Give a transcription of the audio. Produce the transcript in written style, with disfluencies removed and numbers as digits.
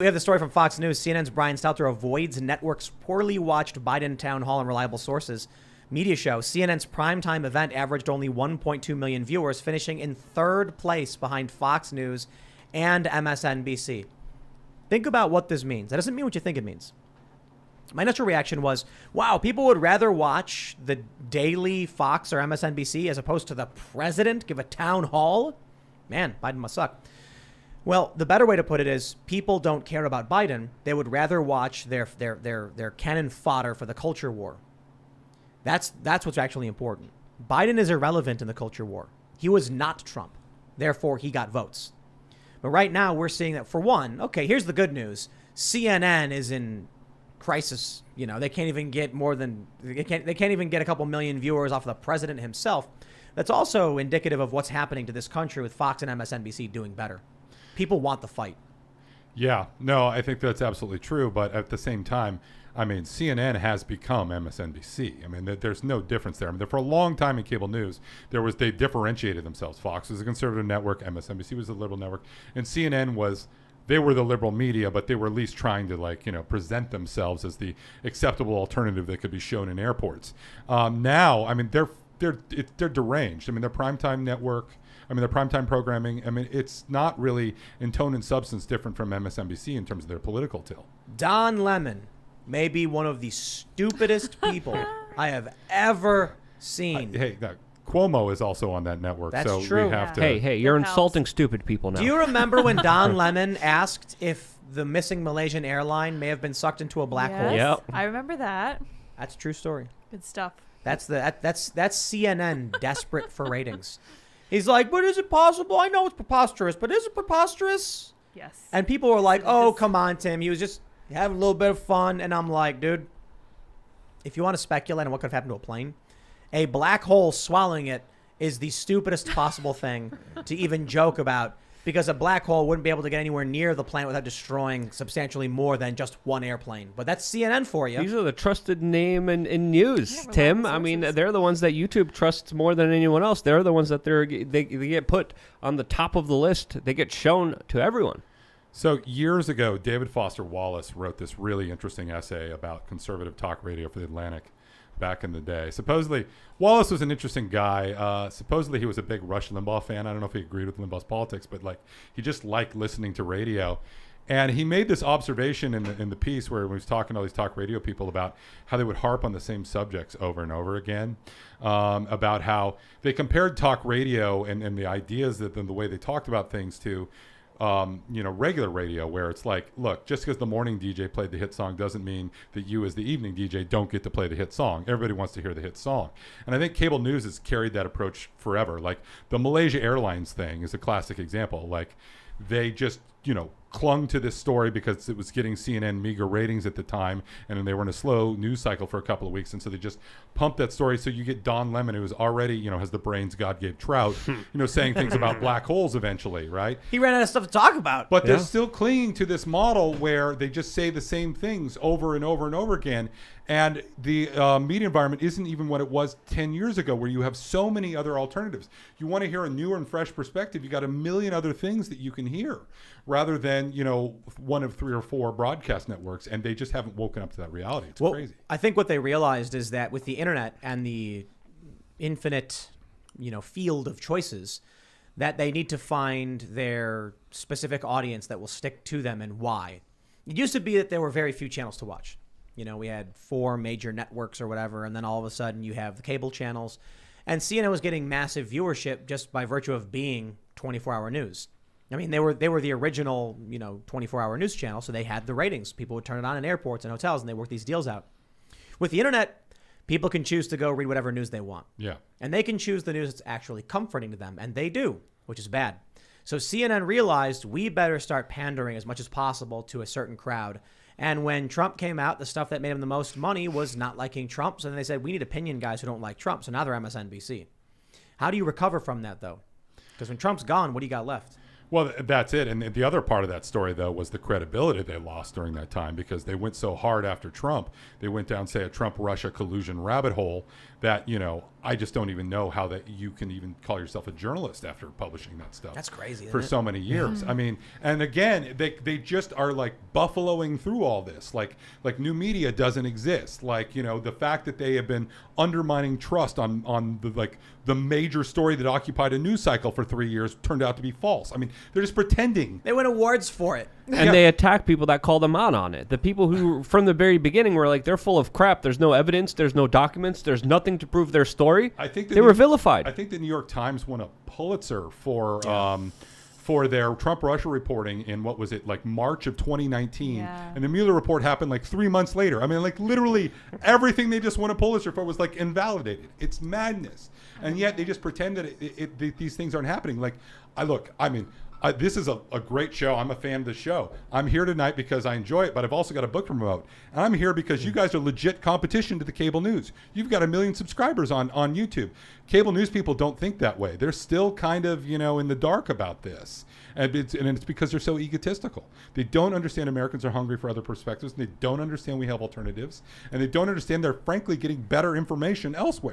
We have the story from Fox News. CNN's Brian Stelter avoids network's poorly watched Biden town hall and reliable sources media show. CNN's primetime event averaged only 1.2 million viewers, finishing in third place behind Fox News and MSNBC. Think about what this means. That doesn't mean what you think it means. My initial reaction was, wow, people would rather watch the daily Fox or MSNBC as opposed to the president give a town hall? Man, Biden must suck. Well, the better way to put it is people don't care about Biden. They would rather watch their cannon fodder for the culture war. That's what's actually important. Biden is irrelevant in the culture war. He was not Trump. Therefore, he got votes. But right now, we're seeing that, for one, okay, here's the good news. CNN is in crisis. You know, they can't even get they can't even get a couple million viewers off of the president himself. That's also indicative of what's happening to this country with Fox and MSNBC doing better. People want the fight. Yeah, no, I think that's absolutely true. But at the same time, I mean, CNN has become MSNBC. I mean, there's no difference there. I mean, for a long time in cable news, they differentiated themselves. Fox was a conservative network, MSNBC was a liberal network, and CNN they were the liberal media, but they were at least trying to present themselves as the acceptable alternative that could be shown in airports. Now, I mean, they're deranged. I mean, their primetime network. I mean, their primetime programming, I mean, it's not really in tone and substance different from MSNBC in terms of their political till. Don Lemon may be one of the stupidest people I have ever seen. Cuomo is also on that network. That's so true. We have to. Hey, you're insulting stupid people now. Do you remember when Don Lemon asked if the missing Malaysian airline may have been sucked into a black hole? Yep. I remember that. That's a true story. Good stuff. That's CNN desperate for ratings. He's like, but is it possible? I know it's preposterous, but is it preposterous? Yes. And people were like, oh, come on, Tim. He was just having a little bit of fun. And I'm like, dude, if you want to speculate on what could have happened to a plane, a black hole swallowing it is the stupidest possible thing to even joke about, because a black hole wouldn't be able to get anywhere near the planet without destroying substantially more than just one airplane. But that's CNN for you. These are the trusted name in news, Tim. I mean, they're the ones that YouTube trusts more than anyone else. They're the ones that they get put on the top of the list. They get shown to everyone. So years ago, David Foster Wallace wrote this really interesting essay about conservative talk radio for the Atlantic back in the day. Supposedly, Wallace was an interesting guy. Supposedly, he was a big Rush Limbaugh fan. I don't know if he agreed with Limbaugh's politics, but he just liked listening to radio. And he made this observation in the piece where he was talking to all these talk radio people about how they would harp on the same subjects over and over again, about how they compared talk radio and the ideas that the way they talked about things to regular radio, where it's like, look, just because the morning DJ played the hit song doesn't mean that you as the evening DJ don't get to play the hit song. Everybody wants to hear the hit song. And I think cable news has carried that approach forever. Like the Malaysia Airlines thing is a classic example. Like they just, clung to this story because it was getting CNN meager ratings at the time, and then they were in a slow news cycle for a couple of weeks, and so they just pumped that story. So you get Don Lemon, who is already, has the brains God gave Trout, saying things about black holes eventually, right? He ran out of stuff to talk about. But they're still clinging to this model where they just say the same things over and over and over again. And the media environment isn't even what it was 10 years ago, where you have so many other alternatives. You want to hear a newer and fresh perspective, you got a million other things that you can hear, rather than, one of 3 or 4 broadcast networks, and they just haven't woken up to that reality. It's crazy. I think what they realized is that with the internet and the infinite, field of choices, that they need to find their specific audience that will stick to them and why. It used to be that there were very few channels to watch. We had 4 major networks or whatever, and then all of a sudden you have the cable channels. And CNN was getting massive viewership just by virtue of being 24-hour news. I mean, they were the original, 24-hour news channel, so they had the ratings. People would turn it on in airports and hotels, and they worked these deals out. With the internet, people can choose to go read whatever news they want. Yeah. And they can choose the news that's actually comforting to them, and they do, which is bad. So CNN realized we better start pandering as much as possible to a certain crowd. And when Trump came out, the stuff that made him the most money was not liking Trump. So then they said, we need opinion guys who don't like Trump. So now they're MSNBC. How do you recover from that, though? Because when Trump's gone, what do you got left? Well, that's it. And the other part of that story, though, was the credibility they lost during that time, because they went so hard after Trump. They went down, say, a Trump-Russia collusion rabbit hole that, I just don't even know how that you can even call yourself a journalist after publishing that stuff. That's crazy, for isn't it? so many years. I mean, and again, they just are like buffaloing through all this. Like new media doesn't exist. Like, you know, the fact that they have been undermining trust on the major story that occupied a news cycle for 3 years turned out to be false. I mean, they're just pretending. They win awards for it. And they attack people that call them out on it. The people who, from the very beginning, were like, they're full of crap. There's no evidence. There's no documents. There's nothing to prove their story. I think they were vilified. I think the New York Times won a Pulitzer for their Trump-Russia reporting in, what was it, like March of 2019. Yeah. And the Mueller report happened like 3 months later. I mean, like literally everything they just won a Pulitzer for was like invalidated. It's madness. And yet they just pretend that these things aren't happening. Like, this is a great show. I'm a fan of the show. I'm here tonight because I enjoy it, but I've also got a book to promote. And I'm here because you guys are legit competition to the cable news. You've got 1 million subscribers on YouTube. Cable news people don't think that way. They're still kind of, you know, in the dark about this. And it's because they're so egotistical. They don't understand Americans are hungry for other perspectives. And they don't understand we have alternatives. And they don't understand they're frankly getting better information elsewhere.